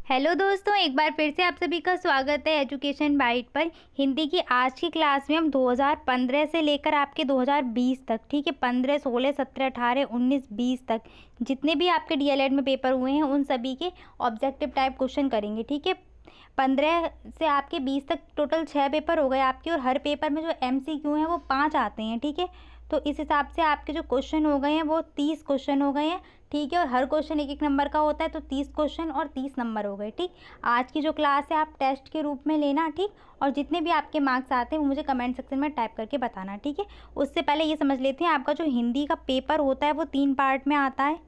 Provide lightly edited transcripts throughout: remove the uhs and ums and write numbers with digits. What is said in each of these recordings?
Hello दोस्तों, एक बार फिर से आप सभी का स्वागत है एजुकेशन बाइट पर। हिंदी की आज की क्लास में हम 2015 से लेकर आपके 2020 तक, ठीक है, 15, 16, 17, 18, 19, 20 तक जितने भी आपके डीएलएड में पेपर हुए हैं उन सभी के ऑब्जेक्टिव टाइप क्वेश्चन करेंगे, ठीक है। 15 से आपके 20 तक टोटल 6 पेपर हो गए आपके, और हर पेपर में जो एमसीक्यू हैं वो 5 आते हैं, ठीक है। तो इस हिसाब से आपके जो क्वेश्चन हो गए हैं वो 30 क्वेश्चन हो गए हैं, ठीक है। और हर क्वेश्चन एक एक नंबर का होता है, तो 30 क्वेश्चन और 30 नंबर हो गए, ठीक। आज की जो क्लास है आप टेस्ट के रूप में लेना, ठीक। और जितने भी आपके मार्क्स आते हैं वो मुझे कमेंट सेक्शन में टाइप करके बताना, ठीक है। उससे पहले ये समझ लेते हैं, आपका जो हिंदी का पेपर होता है वो 3 पार्ट में आता है,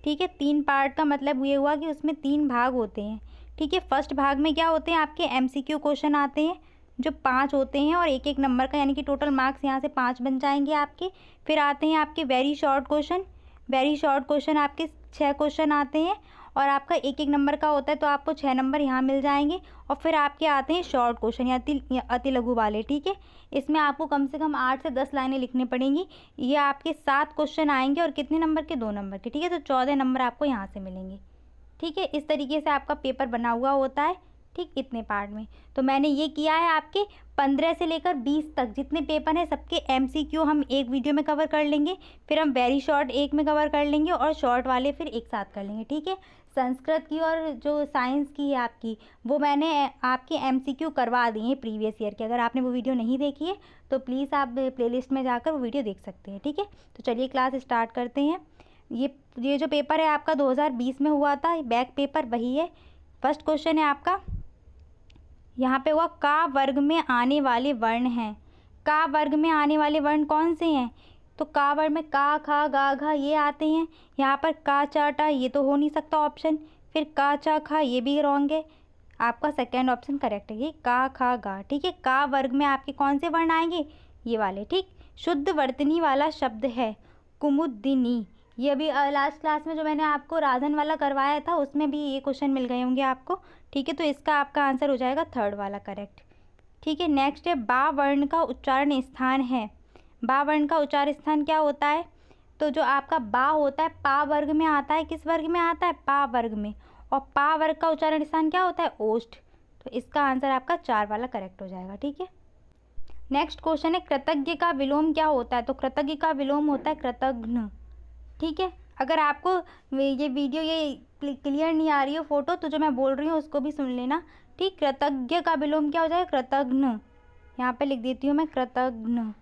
ठीक है। 3 पार्ट का मतलब ये हुआ कि उसमें 3 भाग होते हैं, ठीक है। फर्स्ट भाग में क्या होते हैं, आपके एमसीक्यू क्वेश्चन आते हैं जो 5 होते हैं और एक एक नंबर का, यानी कि टोटल मार्क्स यहाँ से 5 बन जाएंगे आपके। फिर आते हैं आपके very short question. Very short question आपके 6 क्वेश्चन आते हैं और आपका एक एक नंबर का होता है, तो आपको 6 नंबर यहाँ मिल जाएंगे। और फिर आपके आते हैं शॉर्ट क्वेश्चन या अति लघु वाले, ठीक है। इसमें आपको कम से कम 8 से 10 लाइनें लिखनी पड़ेंगी। ये आपके 7 क्वेश्चन आएंगे और कितने नंबर के, 2 नंबर के, ठीक है। तो 14 नंबर आपको यहाँ से मिलेंगे, ठीक है। इस तरीके से आपका पेपर बना हुआ होता है, ठीक, इतने पार्ट में। तो मैंने ये किया है, आपके 15 से लेकर 20 तक जितने पेपर हैं सबके एमसीक्यू हम एक वीडियो में कवर कर लेंगे। फिर हम वेरी शॉर्ट एक में कवर कर लेंगे और शॉर्ट वाले फिर एक साथ कर लेंगे, ठीक है। संस्कृत की और जो साइंस की है आपकी, वो मैंने आपके एमसीक्यू करवा दिए हैं प्रीवियस ईयर के। अगर आपने वो वीडियो नहीं देखी है तो प्लीज़ आप प्लेलिस्ट में जाकर वो वीडियो देख सकते हैं, ठीक है। तो चलिए क्लास स्टार्ट करते हैं। ये जो पेपर है आपका 2020 में हुआ था, बैक पेपर वही है। फर्स्ट क्वेश्चन है आपका, यहाँ पे हुआ का वर्ग में आने वाले वर्ण हैं। का वर्ग में आने वाले वर्ण कौन से हैं? तो का वर्ग में का, खा, गा, घा ये आते हैं। यहाँ पर का, चा, टा ये तो हो नहीं सकता ऑप्शन। फिर का, चा, खा ये भी रॉन्ग है। आपका सेकेंड ऑप्शन करेक्ट है, ये का, खा, गा, ठीक है। का वर्ग में आपके कौन से वर्ण आएंगे? ये वाले, ठीक। शुद्ध वर्तनी वाला शब्द है कुमुदिनी। ये अभी लास्ट क्लास में जो मैंने आपको राधन वाला करवाया था उसमें भी ये क्वेश्चन मिल गए होंगे आपको, ठीक है। तो इसका आपका आंसर हो जाएगा थर्ड वाला करेक्ट, ठीक है। नेक्स्ट है बा वर्ण का उच्चारण स्थान है। बा वर्ण का उच्चारण स्थान क्या होता है? तो जो आपका बा होता है पा वर्ग में आता है। किस वर्ग में आता है? पा वर्ग में। और पा वर्ग का उच्चारण स्थान क्या होता है? ओष्ठ। तो इसका आंसर आपका 4 वाला करेक्ट हो जाएगा, ठीक है। नेक्स्ट क्वेश्चन है कृतज्ञ का विलोम क्या होता है? तो कृतज्ञ का विलोम होता है कृतघ्न, ठीक है। अगर आपको ये वीडियो ये क्लियर नहीं आ रही हो फोटो, तो जो मैं बोल रही हूँ उसको भी सुन लेना, ठीक। कृतज्ञ का विलोम क्या हो जाएगा? कृतघ्न। यहाँ पे लिख देती हूँ मैं कृतघ्न,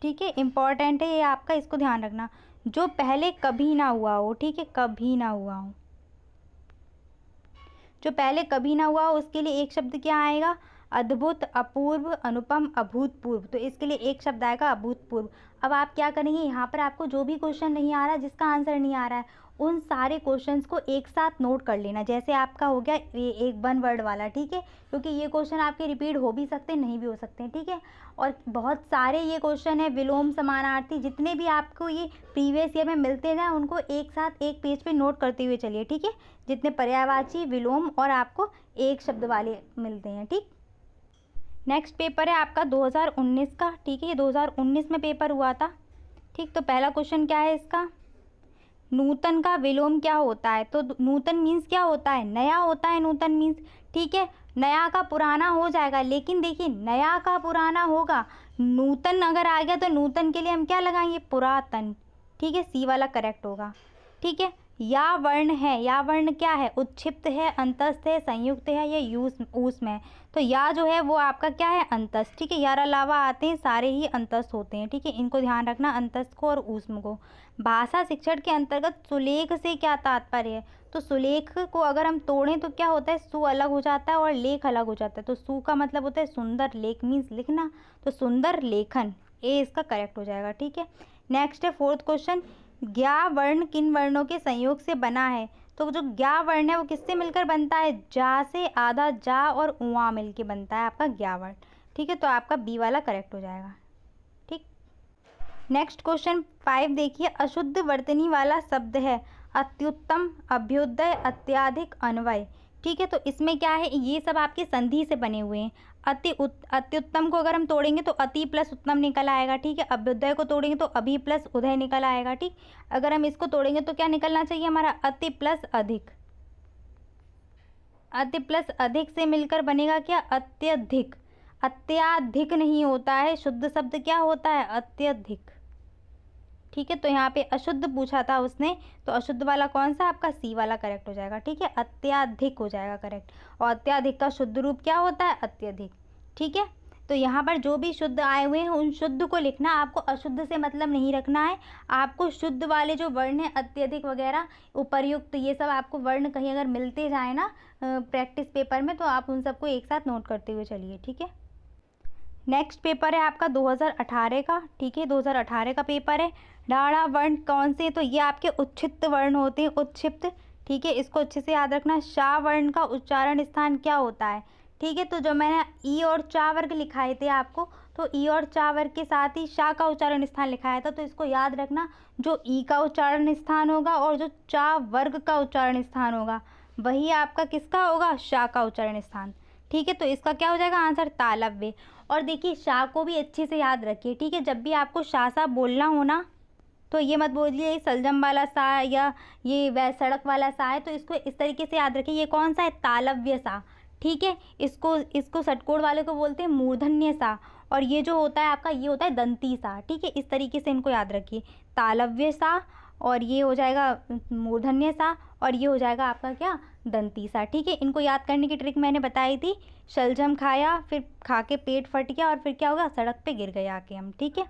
ठीक है। इंपॉर्टेंट है ये आपका, इसको ध्यान रखना। जो पहले कभी ना हुआ हो, ठीक है, कभी ना हुआ हो। जो पहले कभी ना हुआ हो उसके लिए एक शब्द क्या आएगा? अद्भुत, अपूर्व, अनुपम, अभूतपूर्व। तो इसके लिए एक शब्द आएगा अभूतपूर्व। अब आप क्या करेंगे, यहाँ पर आपको जो भी क्वेश्चन नहीं आ रहा है, जिसका आंसर नहीं आ रहा है, उन सारे क्वेश्चंस को एक साथ नोट कर लेना। जैसे आपका हो गया ये एक 1 वर्ड वाला, ठीक है, क्योंकि ये क्वेश्चन आपके रिपीट हो भी सकते हैं, नहीं भी हो सकते हैं, ठीक है। और बहुत सारे ये क्वेश्चन है विलोम, समानार्थी, जितने भी आपको ये प्रीवियस ईयर में मिलते जाए उनको एक साथ एक पेज पे नोट करते हुए चलिए, ठीक है। जितने पर्यायवाची, विलोम और आपको एक शब्द वाले मिलते हैं, ठीक। नेक्स्ट पेपर है आपका 2019 का, ठीक है। ये 2019 में पेपर हुआ था, ठीक। तो पहला क्वेश्चन क्या है इसका? नूतन का विलोम क्या होता है? तो नूतन मीन्स क्या होता है? नया होता है नूतन मीन्स, ठीक है। नया का पुराना हो जाएगा, लेकिन देखिए नया का पुराना होगा, नूतन अगर आ गया तो नूतन के लिए हम क्या लगाएंगे? पुरातन, ठीक है। सी वाला करेक्ट होगा, ठीक है। या वर्ण है, या वर्ण क्या है? उत्क्षिप्त है, अंतस्थ है, संयुक्त है या ऊष्म है। तो या जो है वो आपका क्या है? अंतस्थ, ठीक है। यार अलावा आते हैं सारे ही अंतस्थ होते हैं, ठीक है। इनको ध्यान रखना, अंतस्थ को और ऊष्म को। भाषा शिक्षण के अंतर्गत सुलेख से क्या तात्पर्य है? तो सुलेख को अगर हम तोड़ें तो क्या होता है? सु अलग हो जाता है और लेख अलग हो जाता है। तो सु का मतलब होता है सुंदर, लेख मीन्स लिखना, तो सुंदर लेखन, ए इसका करेक्ट हो जाएगा, ठीक है। नेक्स्ट है फोर्थ क्वेश्चन, ज्ञा वर्ण किन वर्णों के संयोग से बना है? तो जो ज्ञा वर्ण है वो किससे मिलकर बनता है? जा से, आधा जा और उआ मिलके बनता है आपका ज्ञा वर्ण, ठीक है। तो आपका बी वाला करेक्ट हो जाएगा, ठीक। नेक्स्ट क्वेश्चन 5 देखिए, अशुद्ध वर्तनी वाला शब्द है अत्युत्तम, अभ्युदय, अत्याधिक, अन्वय, ठीक है। तो इसमें क्या है, ये सब आपके संधि से बने हुए हैं। अत्युत्तम को अगर हम तोड़ेंगे तो अति प्लस उत्तम निकल आएगा, ठीक है। अभ्युदय को तोड़ेंगे तो अभि प्लस उदय निकल आएगा, ठीक। अगर हम इसको तोड़ेंगे तो क्या निकलना चाहिए हमारा? अति प्लस अधिक, अति प्लस अधिक से मिलकर बनेगा क्या, अत्यधिक। अत्याधिक नहीं होता है, शुद्ध शब्द क्या होता है, अत्यधिक। ठीक है, तो यहाँ पे अशुद्ध पूछा था उसने, तो अशुद्ध वाला कौन सा, आपका सी वाला करेक्ट हो जाएगा। ठीक है, अत्याधिक हो जाएगा करेक्ट। और अत्याधिक का शुद्ध रूप क्या होता है, अत्यधिक। ठीक है, तो यहाँ पर जो भी शुद्ध आए हुए हैं उन शुद्ध को लिखना, आपको अशुद्ध से मतलब नहीं रखना है। आपको शुद्ध वाले जो वर्ण हैं, अत्यधिक वगैरह, उपर्युक्त, ये सब आपको वर्ण कहीं अगर मिलते जाए ना प्रैक्टिस पेपर में, तो आप उन सबको एक साथ नोट करते हुए चलिए। ठीक है, नेक्स्ट पेपर है आपका 2018 का। ठीक है, 2018 का पेपर है। ढाढ़ा वर्ण कौन से, तो ये आपके उच्छिष्ट वर्ण होते हैं, उच्छिष्ट। ठीक है, इसको अच्छे से याद रखना। शा वर्ण का उच्चारण स्थान क्या होता है। ठीक है, तो जो मैंने ई और चा वर्ग लिखाए थे आपको, तो ई और चा वर्ग के साथ ही शा का उच्चारण स्थान लिखाया था, तो इसको याद रखना। जो ई का उच्चारण स्थान होगा और जो चा वर्ग का उच्चारण स्थान होगा, वही आपका किसका होगा, शा का उच्चारण स्थान। ठीक है, तो इसका क्या हो जाएगा आंसर, तालव्य। और देखिए शा को भी अच्छे से याद रखिए। ठीक है, जब भी आपको शा सा बोलना हो ना, तो ये मत बोलिए सलजम वाला सा या ये वह सड़क वाला सा है, तो इसको इस तरीके से याद रखिए, ये कौन सा है, तालव्य सा। ठीक है, इसको षटकोण वाले को बोलते हैं मूर्धन्य सा, और ये जो होता है आपका, ये होता है दंती सा। ठीक है, इस तरीके से इनको याद रखिए, तालव्य सा, और ये हो जाएगा मूर्धन्य सा, और ये हो जाएगा आपका क्या, दंती सा। ठीक है, इनको याद करने की ट्रिक मैंने बताई थी। शलजम खाया, फिर खा के पेट फट गया, और फिर क्या होगा, सड़क पे गिर गए आके हम। ठीक है,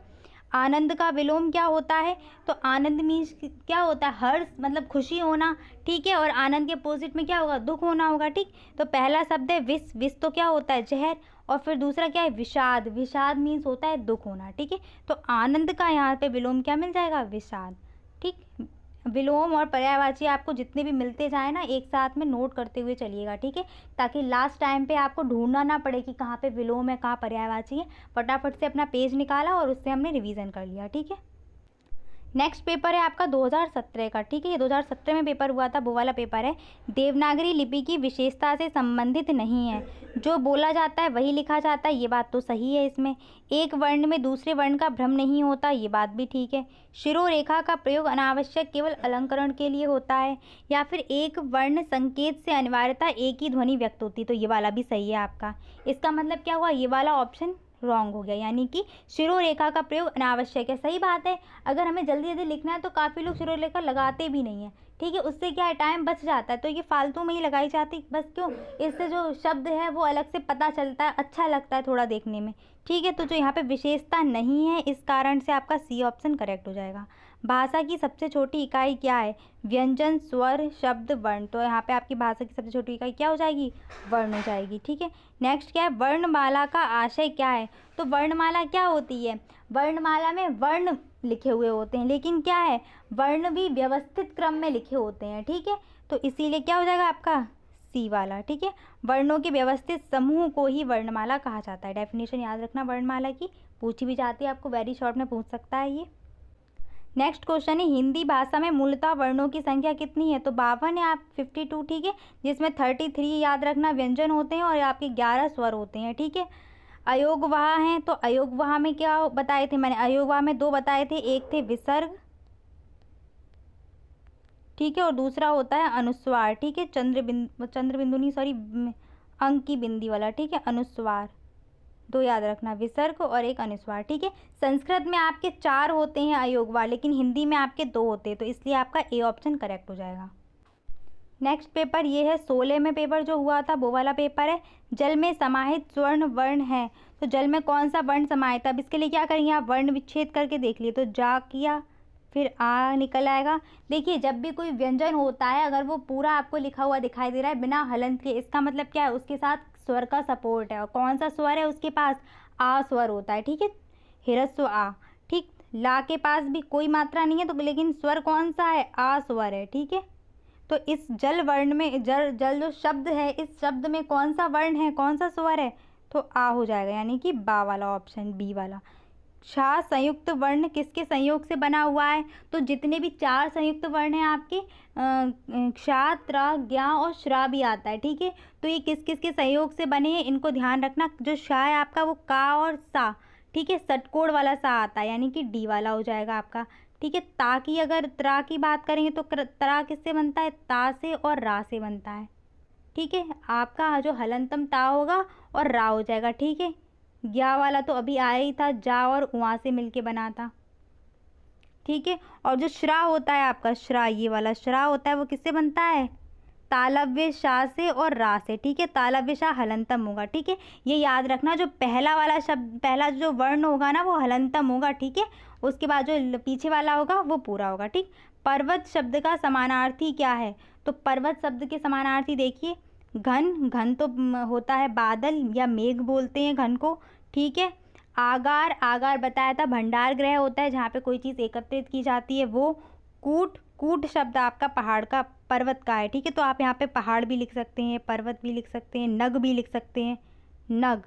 आनंद का विलोम क्या होता है, तो आनंद मीन्स क्या होता है, हर्ष, मतलब खुशी होना। ठीक है, और आनंद के अपोजिट में क्या होगा, दुख होना होगा। ठीक, तो पहला शब्द है विष, विष तो क्या होता है, जहर। और फिर दूसरा क्या है, विषाद, विषाद मीन्स होता है दुख होना। ठीक है, तो आनंद का यहाँ पे विलोम क्या मिल जाएगा, विषाद। ठीक, विलोम और पर्यायवाची आपको जितने भी मिलते जाए ना, एक साथ में नोट करते हुए चलिएगा। ठीक है, ताकि लास्ट टाइम पे आपको ढूंढना ना पड़े कि कहाँ पे विलोम है, कहाँ पर्यायवाची है। फटाफट से अपना पेज निकाला और उससे हमने रिवीजन कर लिया। ठीक है, नेक्स्ट पेपर है आपका 2017 का। ठीक है, ये 2017 में पेपर हुआ था, वो वाला पेपर है। देवनागरी लिपि की विशेषता से संबंधित नहीं है, जो बोला जाता है वही लिखा जाता है, ये बात तो सही है। इसमें एक वर्ण में दूसरे वर्ण का भ्रम नहीं होता, ये बात भी ठीक है। शिरोरेखा का प्रयोग अनावश्यक केवल अलंकरण के लिए होता है, या फिर एक वर्ण संकेत से अनिवार्यता एक ही ध्वनि व्यक्त होती, तो ये वाला भी सही है आपका। इसका मतलब क्या हुआ, ये वाला ऑप्शन रॉन्ग हो गया, यानी कि शिरोरेखा का प्रयोग अनावश्यक है। सही बात है, अगर हमें जल्दी जल्दी लिखना है तो काफ़ी लोग शिरोरेखा लगाते भी नहीं है। ठीक है, उससे क्या है, टाइम बच जाता है, तो ये फालतू में ही लगाई जाती बस। क्यों, इससे जो शब्द है वो अलग से पता चलता है, अच्छा लगता है थोड़ा देखने में। ठीक है, तो जो यहाँ पे विशेषता नहीं है, इस कारण से आपका सी ऑप्शन करेक्ट हो जाएगा। भाषा की सबसे छोटी इकाई क्या है, व्यंजन, स्वर, शब्द, वर्ण। तो यहाँ पे आपकी भाषा की सबसे छोटी इकाई क्या हो जाएगी, वर्ण हो जाएगी। ठीक है, नेक्स्ट क्या है, वर्णमाला का आशय क्या है, तो वर्णमाला क्या होती है, वर्णमाला में वर्ण लिखे हुए होते हैं, लेकिन क्या है, वर्ण भी व्यवस्थित क्रम में लिखे होते हैं। ठीक है, तो इसीलिए क्या हो जाएगा आपका सी वाला। ठीक है, वर्णों के व्यवस्थित समूह को ही वर्णमाला कहा जाता है। डेफिनेशन याद रखना वर्णमाला की, पूछी भी जाती है आपको, वेरी शॉर्ट में पूछ सकता है ये। नेक्स्ट क्वेश्चन है, हिंदी भाषा में मूलतः वर्णों की संख्या कितनी है, तो 52 है, आप 52। ठीक है, जिसमें 33 याद रखना व्यंजन होते हैं और आपके 11 स्वर होते हैं। ठीक है, अयोगवाह हैं, तो अयोगवाह में क्या बताए थे मैंने, अयोगवाह में 2 बताए थे, एक थे विसर्ग, ठीक है, और दूसरा होता है अनुस्वार। ठीक है, चंद्रबिंदु नहीं, सॉरी, अंक की बिंदी वाला। ठीक है, अनुस्वार 2 याद रखना, विसर्ग और एक अनुस्वार। ठीक है, संस्कृत में आपके 4 होते हैं अयोगवाह, लेकिन हिंदी में आपके 2 होते हैं, तो इसलिए आपका ए ऑप्शन करेक्ट हो जाएगा। नेक्स्ट पेपर ये है 16 में पेपर जो हुआ था वो वाला पेपर है। जल में समाहित स्वर्ण वर्ण है, तो जल में कौन सा वर्ण समाहित है। अब इसके लिए क्या करेंगे आप, वर्ण विच्छेद करके देख लिए, तो जा किया, फिर आ निकल आएगा। देखिए जब भी कोई व्यंजन होता है, अगर वो पूरा आपको लिखा हुआ दिखाई दे रहा है बिना हलंत के, इसका मतलब क्या है, उसके साथ स्वर का सपोर्ट है। और कौन सा स्वर है उसके पास, आ स्वर होता है। ठीक है, हिरस्व आ। ठीक, ला के पास भी कोई मात्रा नहीं है, तो लेकिन स्वर कौन सा है, आ स्वर है। ठीक है, तो इस जल वर्ण में, जल जो शब्द है, इस शब्द में कौन सा वर्ण है, कौन सा स्वर है, तो आ हो जाएगा, यानी कि बा वाला ऑप्शन, बी वाला। क्षा संयुक्त वर्ण किसके संयोग से बना हुआ है, तो जितने भी 4 संयुक्त वर्ण हैं आपके, क्षा, त्र, ज्ञा और श्रा भी आता है। ठीक है, तो ये किस किस के संयोग से बने हैं, इनको ध्यान रखना। जो क्षा है आपका वो का और सा, ठीक है, षटकोण वाला सा आता है, यानी कि डी वाला हो जाएगा आपका। ठीक है, ता की अगर त्रा की बात करेंगे तो त्रा किससे बनता है, ता से और रा से बनता है। ठीक है। आपका जो हलंतम ता होगा और रा हो जाएगा, ठीक है। ज्ञा वाला तो अभी आया ही था, जा और वहाँ से मिलके बना था, ठीक है। और जो श्रा होता है आपका, श्रा, ये वाला श्रा होता है, वो किससे बनता है? तालव्य शाह से और रा से, ठीक है। तालव्य शाह हलंतम होगा, ठीक है। ये याद रखना, जो पहला वाला शब्द, पहला जो वर्ण होगा ना वो हलंतम होगा, ठीक है। उसके बाद जो पीछे वाला होगा वो पूरा होगा, ठीक। पर्वत शब्द का समानार्थी क्या है? तो पर्वत शब्द के समानार्थी देखिए, घन, घन तो होता है बादल या मेघ बोलते हैं घन को, ठीक है। आगार, आगार बताया था भंडार गृह होता है जहाँ पे कोई चीज़ एकत्रित की जाती है वो। कूट, कूट शब्द आपका पहाड़ का, पर्वत का है, ठीक है। तो आप यहाँ पे पहाड़ भी लिख सकते हैं, पर्वत भी लिख सकते हैं, नग भी लिख सकते हैं, नग,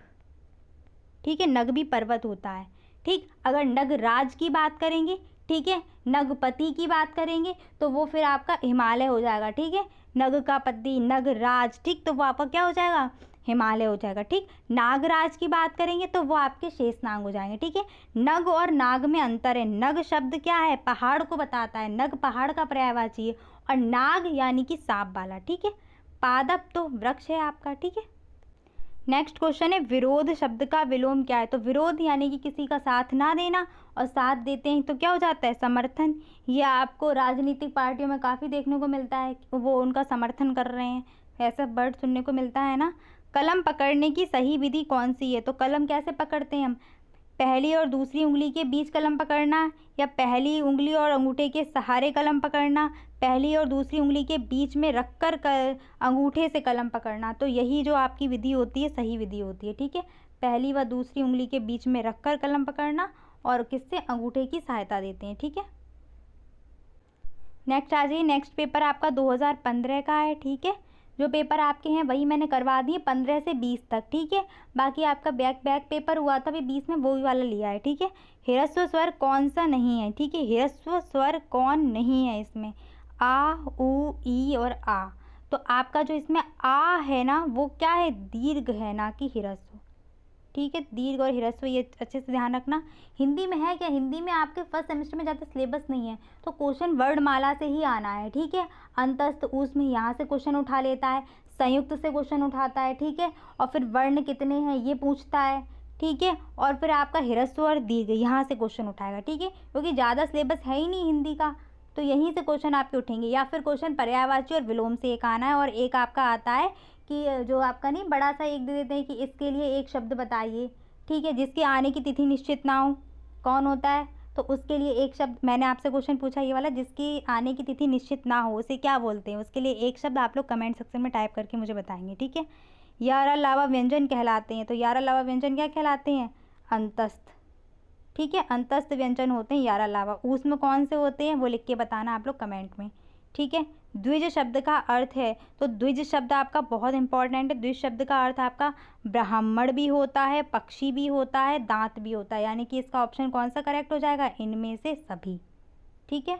ठीक है। नग भी पर्वत होता है, ठीक। अगर नगराज की बात करेंगे, ठीक है, नगपति की बात करेंगे तो वो फिर आपका हिमालय हो जाएगा, ठीक है। नग का पति, नगराज, ठीक, तो वो आपका क्या हो जाएगा? हिमालय हो जाएगा, ठीक। नागराज की बात करेंगे तो वो आपके शेषनाग हो जाएंगे, ठीक है। नग और नाग में अंतर है। नग शब्द क्या है? पहाड़ को बताता है, नग पहाड़ का पर्यायवाची है, और नाग यानी कि सांप वाला, ठीक है। पादप तो वृक्ष है आपका, ठीक है। नेक्स्ट क्वेश्चन है, विरोध शब्द का विलोम क्या है? तो विरोध यानी कि किसी का साथ ना देना, और साथ देते हैं तो क्या हो जाता है? समर्थन। ये आपको राजनीतिक पार्टियों में काफ़ी देखने को मिलता है, वो उनका समर्थन कर रहे हैं, ऐसा वर्ड सुनने को मिलता है ना। कलम पकड़ने की सही विधि कौन सी है? तो कलम कैसे पकड़ते हैं हम? पहली और दूसरी उंगली के बीच कलम पकड़ना, या पहली उंगली और अंगूठे के सहारे कलम पकड़ना, पहली और दूसरी उंगली के बीच में रखकर अंगूठे से कलम पकड़ना। तो यही जो आपकी विधि होती है सही विधि होती है, ठीक है। पहली व दूसरी उंगली के बीच में रखकर कलम पकड़ना, और किससे? अंगूठे की सहायता देते हैं, ठीक है। नेक्स्ट आ जाइए, नेक्स्ट पेपर आपका 2015 का है, ठीक है। जो पेपर आपके हैं वही मैंने करवा दिए 15 से 20 तक, ठीक है। बाकी आपका बैक पेपर हुआ था अभी 20 में, वो भी वाला लिया है, ठीक है। ह्रस्व स्वर कौन सा नहीं है? ठीक है, ह्रस्व स्वर कौन नहीं है इसमें? आ, उ, ई और आ। तो आपका जो इसमें आ है ना वो क्या है? दीर्घ है, ना कि ह्रस्व, ठीक है। दीर्घ और ह्रस्व ये अच्छे से ध्यान रखना। हिंदी में है क्या? हिंदी में आपके फर्स्ट सेमेस्टर में ज़्यादा सिलेबस नहीं है, तो क्वेश्चन वर्णमाला से ही आना है, ठीक है। अंतस्थ ऊष्म यहाँ से क्वेश्चन उठा लेता है, संयुक्त से क्वेश्चन उठाता है, ठीक है। और फिर वर्ण कितने हैं ये पूछता है, ठीक है। और फिर आपका ह्रस्व और दीर्घ यहाँ से क्वेश्चन उठाएगा, ठीक है। क्योंकि ज़्यादा सिलेबस है ही नहीं हिंदी का, तो यहीं से क्वेश्चन आपके उठेंगे। या फिर क्वेश्चन पर्यायवाची और विलोम से एक आना है, और एक आपका आता है कि जो आपका नहीं बड़ा सा एक दे देते हैं कि इसके लिए एक शब्द बताइए, ठीक है, जिसके आने की तिथि निश्चित ना हो। कौन होता है? तो उसके लिए एक शब्द, मैंने आपसे क्वेश्चन पूछा ये वाला, जिसकी आने की तिथि निश्चित ना हो उसे क्या बोलते हैं? उसके लिए एक शब्द आप लोग कमेंट सेक्शन में टाइप करके मुझे बताएंगे, ठीक है। यार अलावा व्यंजन कहलाते हैं, तो यार अलावा व्यंजन क्या कहलाते हैं? अंतस्थ, ठीक है। अंतस्थ व्यंजन होते हैं यार अलावा। ऊष्म कौन से होते हैं वो लिख के बताना आप लोग कमेंट में, ठीक है। द्विज शब्द का अर्थ है, तो द्विज शब्द आपका बहुत इंपॉर्टेंट है। द्विज शब्द का अर्थ आपका ब्राह्मण भी होता है, पक्षी भी होता है, दांत भी होता है, यानी कि इसका ऑप्शन कौन सा करेक्ट हो जाएगा? इनमें से सभी, ठीक है।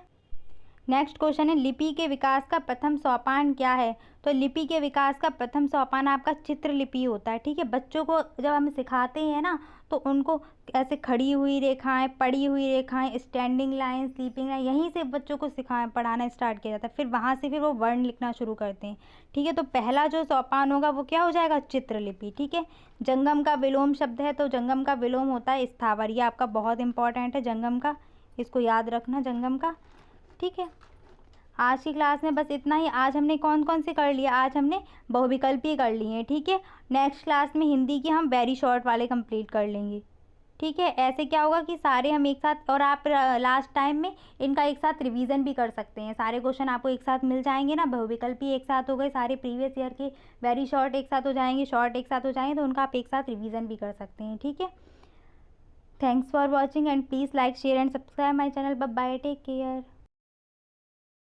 नेक्स्ट क्वेश्चन है, लिपि के विकास का प्रथम सोपान क्या है? तो लिपि के विकास का प्रथम सोपान आपका चित्रलिपि होता है, ठीक है। बच्चों को जब हम सिखाते हैं ना तो उनको ऐसे खड़ी हुई रेखाएं, पड़ी हुई रेखाएं, स्टैंडिंग लाइन, स्लीपिंग लाइन, यहीं से बच्चों को पढ़ाना स्टार्ट किया जाता है। फिर वहाँ से फिर वो वर्ण लिखना शुरू करते हैं, ठीक है। तो पहला जो सोपान होगा वो क्या हो जाएगा? चित्रलिपि, ठीक है। जंगम का विलोम शब्द है, तो जंगम का विलोम होता है स्थावर। ये आपका बहुत इंपॉर्टेंट है जंगम का, इसको याद रखना जंगम का, ठीक है। आज की क्लास में बस इतना ही। आज हमने कौन कौन से कर लिया? आज हमने बहुविकल्पीय कर लिए हैं, ठीक है। नेक्स्ट क्लास में हिंदी की हम वेरी शॉर्ट वाले कंप्लीट कर लेंगे, ठीक है। ऐसे क्या होगा कि सारे हम एक साथ, और आप लास्ट टाइम में इनका एक साथ रिवीजन भी कर सकते हैं। सारे क्वेश्चन आपको एक साथ मिल जाएंगे ना, बहुविकल्पी एक साथ हो गए, सारे प्रीवियस ईयर के वेरी शॉर्ट एक साथ हो जाएंगे, शॉर्ट एक साथ हो जाएंगे, तो उनका आप एक साथ रिवीजन भी कर सकते हैं, ठीक है। Thanks for watching and please like share and subscribe my channel. Bye bye, take care.